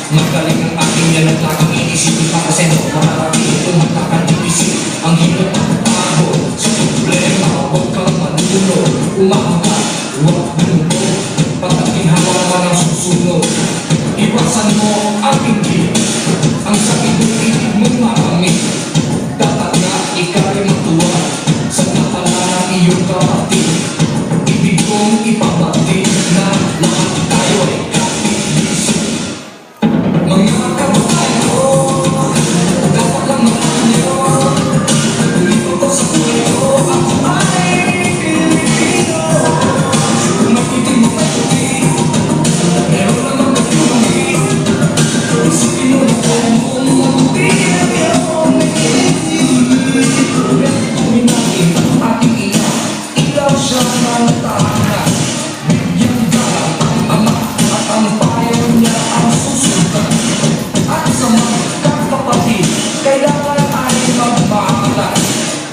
Magaling ang aking yan at laging iisipin para sa'yo. Marami itong makakaniisip ang hirap at pagod sa problema. Huwag kang manuno, umaangkat, huwag bumuno. Pagdating hawak naman ang susunod, iwasan mo ang hindi. Ang sakit ng ibig mong marami. Dapat na ikaw ay matuwa sa natala ng iyong kapatid. Ibig kong ipabati na lahat tayo ay mga kababayan ko, dapat lang malaman niyo, nagulito ko sa buhay ko, ako ay Pilipino. Kung makitig mo may tuwi, meron naman nagtulungi. Isipin mo na kung mabuti ang iyong nagiging. Tuloy natin ang ating ina, ikaw siya ng tahanan. Bigyan dalang ang ama at ang bayan niya ang susundan. At sa mga kapatid, kailangan tayo magmahalan.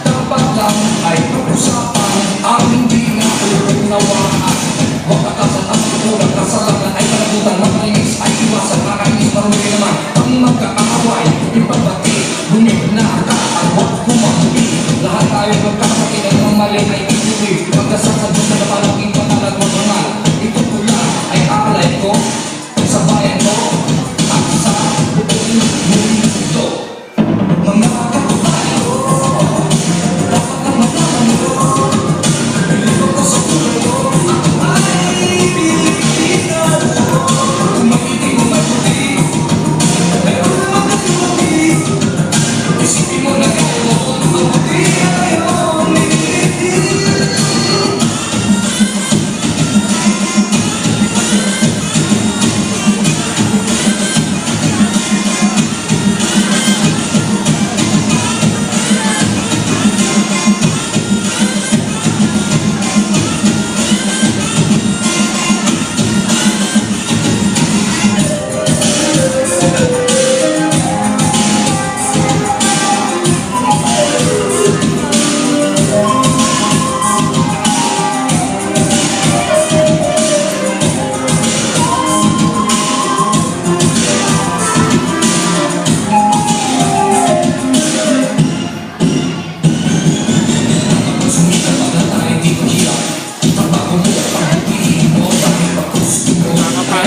Dapat lang ay pag-usapan ang hindi nauunawaan. Huwag katasan ang kulang, kasalanan ay kalabutan. Magalinis ay iwasan, makainis marunong naman. Ang magkakaaway, ipabati, bumig na ka at huwag kumampi. Lahat tayo magkakapatid at mga mali ay ituloy. Magkasasad sa napalaking patalag mo naman. Ito pula ay alay ko sa bayan ko. Mga kababayan ko, dapat lang malaman nyo, nagulito ko sa buhay ko, ako ay Pilipino. Kung makitig mo may puti, meron naman nagtulungi. Isipin mo na kaya mo, mabuti ang iyong nililipin.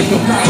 Go,